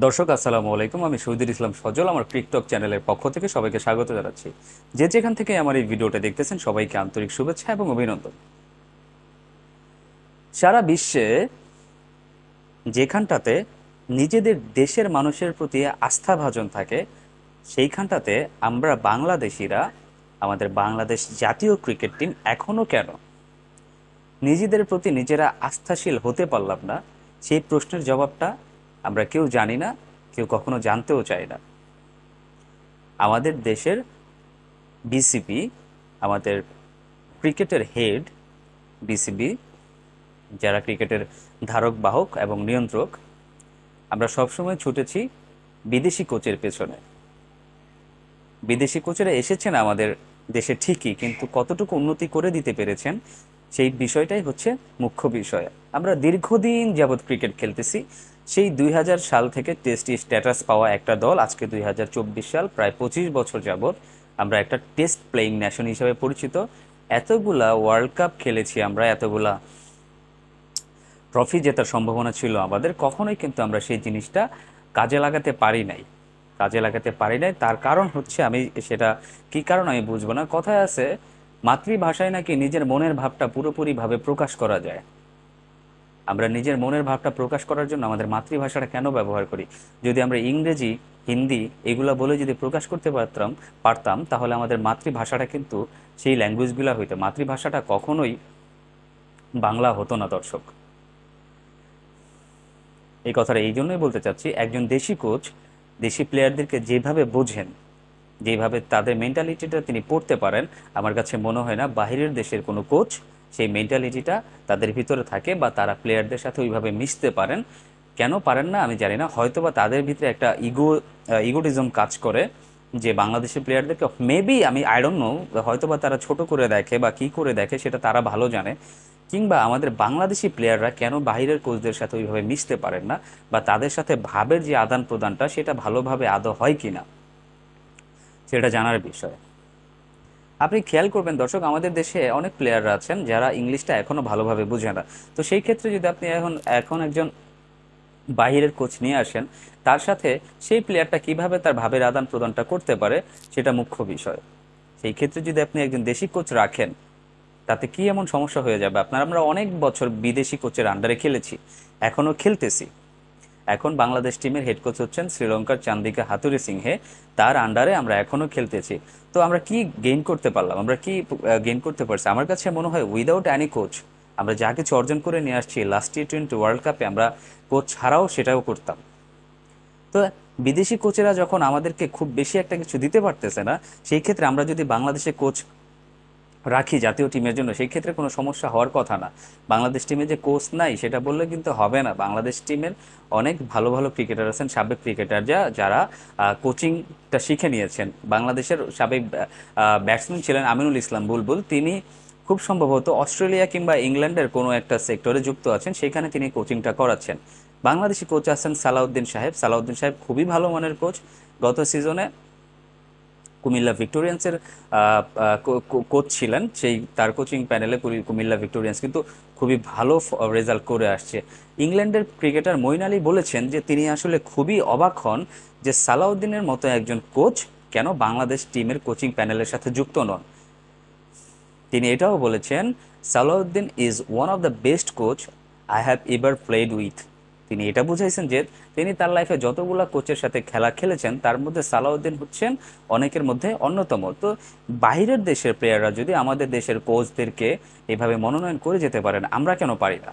দর্শক আসসালামু আলাইকুম। আমি শহীদুল ইসলাম সজল, আমার টিকটক চ্যানেলের পক্ষ থেকে সবাইকে স্বাগত জানাচ্ছি। যে যেখান থেকে আমার এই ভিডিওটা দেখতেছেন সবাইকে আন্তরিক শুভেচ্ছা এবং অভিনন্দন। সারা বিশ্বে যেখানটাতে নিজেদের দেশের মানুষের প্রতি আস্থাভাজন থাকে, সেইখানটাতে আমরা বাংলাদেশিরা, আমাদের বাংলাদেশ জাতীয় ক্রিকেট টিম এখনও কেন নিজেদের প্রতি নিজেরা আস্থাশীল হতে পারলাম না, সেই প্রশ্নের জবাবটা আমরা কেউ জানি না, কেউ কখনো জানতেও চাই না। আমাদের দেশের বিসিবি, আমাদের ক্রিকেটের হেড বিসিবি, যারা ক্রিকেটের ধারক বাহক এবং নিয়ন্ত্রক, আমরা সবসময় ছুটেছি বিদেশি কোচের পেছনে। বিদেশি কোচেরা এসেছেন আমাদের দেশে ঠিকই, কিন্তু কতটুকু উন্নতি করে দিতে পেরেছেন সেই বিষয়টাই হচ্ছে মুখ্য বিষয়। আমরা দীর্ঘদিন যাবৎ ক্রিকেট খেলতেছি, সেই 2000 সাল থেকে টেস্ট স্ট্যাটাস পাওয়া একটা দল আজকে 2024 সাল, প্রায় 25 বছর যাবৎ আমরা একটা টেস্ট প্লেয়িং ন্যাশন হিসেবে পরিচিত। এতগুলা ওয়ার্ল্ড কাপ খেলেছি আমরা, এতগুলা ট্রফি জেতার সম্ভাবনা ছিল আমাদের, কখনোই কিন্তু আমরা সেই জিনিসটা কাজে লাগাতে পারি নাই। তার কারণ হচ্ছে, আমি সেটা কি কারণ আমি বুঝবো না। কথায় আছে, মাতৃভাষায় নাকি নিজের মনের ভাবটা পুরোপুরিভাবে প্রকাশ করা যায়। আমরা নিজের মনের ভাবটা প্রকাশ করার জন্য আমাদের মাতৃভাষাটা কেন ব্যবহার করি? যদি আমরা ইংরেজি, হিন্দি এগুলা বলে যদি প্রকাশ করতে পারতাম, তাহলে আমাদের মাতৃভাষাটা কিন্তু সেই ল্যাঙ্গুয়েজগুলো হইতো। মাতৃভাষাটা কখনোই বাংলা হতো না। দর্শক, এই কথাটা এই জন্যই বলতে চাচ্ছি, একজন দেশি কোচ দেশি প্লেয়ারদেরকে যেভাবে বোঝেন, যেভাবে তাদের মেন্টালিটিটা তিনি পড়তে পারেন, আমার কাছে মনে হয় না বাহিরের দেশের কোনো কোচ সেই মেন্টালিটিটা তাদের ভিতরে থাকে বা তারা প্লেয়ারদের সাথে ওইভাবে মিশতে পারেন। কেন পারেন না আমি জানি না, হয়তোবা তাদের ভিতরে একটা ইগোটিজম কাজ করে, যে বাংলাদেশের প্লেয়ারদেরকে মেবি, আমি আই ডোন্ট নো, হয়তোবা তারা ছোট করে দেখে বা কি করে দেখে সেটা তারা ভালো জানে। কিংবা আমাদের বাংলাদেশি প্লেয়াররা কেন বাইরের কোচদের সাথে ওইভাবে মিশতে পারেন না, বা তাদের সাথে ভাবের যে আদান প্রদানটা সেটা ভালোভাবে আদৌ হয় কিনা, সেটা জানার বিষয়। আপনি খেয়াল করবেন দর্শক, আমাদের দেশে অনেক প্লেয়াররা আছেন যারা ইংলিশটা এখনো ভালোভাবে বুঝে না। তো সেই ক্ষেত্রে যদি আপনি এখন এখন একজন বাইরের কোচ নিয়ে আসেন, তার সাথে সেই প্লেয়ারটা কিভাবে তার ভাবের আদান প্রদানটা করতে পারে সেটা মুখ্য বিষয়। সেই ক্ষেত্রে যদি আপনি একজন দেশি কোচ রাখেন, তাতে কি এমন সমস্যা হয়ে যাবে আপনার? আমরা অনেক বছর বিদেশি কোচের আন্ডারে খেলেছি, এখনো খেলতেছি। এখন বাংলাদেশ টিমের হেড কোচ হচ্ছেন শ্রীলঙ্কার চান্দিকা হাতুরি সিংহে, তার আন্ডারে আমরা এখনো খেলতেছি। তো আমরা কি গেইন করতে পারলাম? আমরা কি গেইন করতে পারছি? আমার কাছে মনে হয় উইদাউট অ্যানি কোচ আমরা যা কিছু অর্জন করে নিয়ে আসছি লাস্ট T20 ওয়ার্ল্ড কাপে, আমরা কোচ ছাড়াও সেটাও করতাম। তো বিদেশি কোচেরা যখন আমাদেরকে খুব বেশি একটা কিছু দিতে পারতেছে না, সেই ক্ষেত্রে আমরা যদি বাংলাদেশে কোচ রাখি জাতীয় টিমের জন্য, সেই ক্ষেত্রে কোনো সমস্যা হওয়ার কথা না। বাংলাদেশ টিমে যে কোচ নাই সেটা বললে কিন্তু হবে না। বাংলাদেশ টিমের অনেক ভালো ভালো ক্রিকেটার আছেন, সাবেক ক্রিকেটার যারা কোচিংটা শিখে নিয়েছেন। বাংলাদেশের সাবেক ব্যাটসম্যান ছিলেন আমিনুল ইসলাম বুলবুল, তিনি খুব সম্ভবত অস্ট্রেলিয়া কিংবা ইংল্যান্ডের কোনো একটা সেক্টরে যুক্ত আছেন, সেখানে তিনি কোচিংটা করাচ্ছেন। বাংলাদেশি কোচ আছেন সালাউদ্দিন সাহেব খুবই ভালো মানের কোচ। গত সিজনে কুমিল্লা ভিক্টোরিয়ান্সের কোচ ছিলেন, সেই তার কোচিং প্যানেলে কুমিল্লা ভিক্টোরিয়ান্স কিন্তু খুবই ভালো রেজাল্ট করে আসছে। ইংল্যান্ডের ক্রিকেটার মঈন আলী বলেছেন যে তিনি আসলে খুবই অবাক হন যে সালাউদ্দিনের মতো একজন কোচ কেন বাংলাদেশ টিমের কোচিং প্যানেলের সাথে যুক্ত নন। তিনি এটাও বলেছেন, Salauddin is one of the best coach I have ever played with. তিনি এটা বুঝাইছেন যে তিনি তার লাইফে যতগুলা কোচের সাথে খেলা খেলেছেন তার মধ্যে সালাউদ্দিন হচ্ছেন অনেকের মধ্যে অন্যতম। তো বাইরের দেশের প্লেয়াররা যদি আমাদের দেশের কোচদেরকে এভাবে মনোনয়ন করে যেতে পারেন, আমরা কেন পারি না?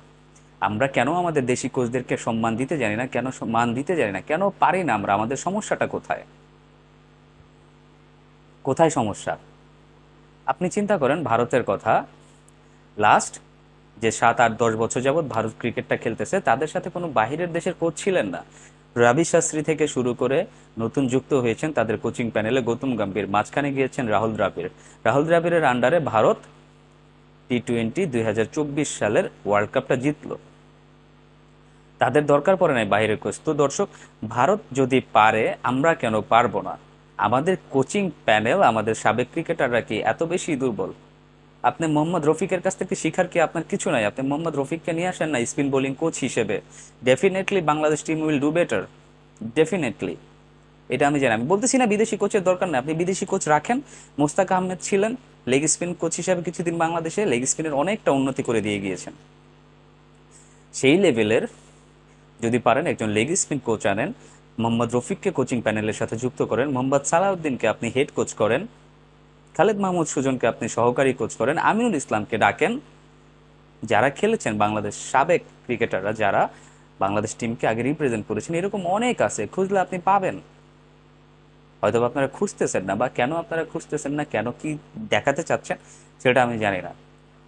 আমরা কেন আমাদের দেশি কোচদেরকে সম্মান দিতে জানি না? কেন সম্মান দিতে জানি না? কেন পারি না আমরা? আমাদের সমস্যাটা কোথায়? কোথায় সমস্যা? আপনি চিন্তা করেন ভারতের কথা। লাস্ট যে 7, 8, 10 বছর যাবৎ ভারত ক্রিকেটটা খেলতেছে, তাদের সাথে কোনো বাহিরের দেশের কোচ ছিলেন না। রবি শাস্ত্রী থেকে শুরু করে নতুন যুক্ত হয়েছেন তাদের কোচিং প্যানেলে গৌতম গম্ভীর, মাঝখানে গিয়েছেন রাহুল দ্রাবিড়ের আন্ডারে ভারত T20 2024 সালের ওয়ার্ল্ড কাপটা জিতলো। তাদের দরকার পড়ে নাই বাইরের কোচ। তো দর্শক, ভারত যদি পারে আমরা কেন পারবো না? আমাদের কোচিং প্যানেল, আমাদের সাবেক ক্রিকেটাররা কি এত বেশি দুর্বল? আপনি মোহাম্মদ রফিকের কাছ থেকে শিখার কি আপনার কিছু নাই? আপনি মোহাম্মদ রফিককে নিয়ে আসেন না স্পিন বোলিং কোচ হিসেবে, definitely Bangladesh team will do better. Definitely এটা আমি জানি। আমি বলতেছি না বিদেশি কোচের দরকার নেই, আপনি বিদেশি কোচ রাখেন। মোস্তাক আহমেদ ছিলেন লেগ স্পিন কোচ হিসাবে কিছুদিন বাংলাদেশে, লেগ স্পিনের অনেকটা উন্নতি করে দিয়ে গিয়েছেন। সেই লেভেলের যদি পারেন একজন লেগ স্পিন কোচ আনেন, মোহাম্মদ রফিককে কোচিং প্যানেলের সাথে যুক্ত করেন, মোহাম্মদ সালাউদ্দিনকে আপনি হেড কোচ করেন, খালেদ মাহমুদ সুজনকে আপনি সহকারী কোচ করেন, আমিনুল ইসলামকে ডাকেন, যারা খেলেছেন বাংলাদেশ সাবেক ক্রিকেটাররা যারা বাংলাদেশ টিমকে আগে রিপ্রেজেন্ট করেছেন, এরকম অনেক আছে, খুঁজলে আপনি পাবেন। হয়তো আপনারা খুঁজতেছেন না, বা কেন আপনারা খুঁজতেছেন না, কেন কি দেখাতে চাচ্ছেন সেটা আমি জানি না।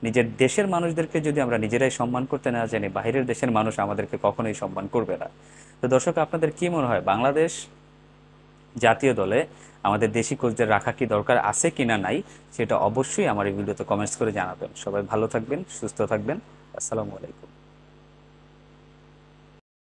নিজের দেশের মানুষদেরকে যদি আমরা নিজেরাই সম্মান করতে না জানি, বাইরের দেশের মানুষ আমাদেরকে কখনোই সম্মান করবে না। তো দর্শক, আপনাদের কি মনে হয় বাংলাদেশ জাতীয় দলে আমাদের দেশি কোচদের রাখা কি দরকার আছে কিনা নাই, সেটা অবশ্যই আমার এই ভিডিওতে কমেন্টস করে জানাবেন। সবাই ভালো থাকবেন, সুস্থ থাকবেন। আসসালামু আলাইকুম।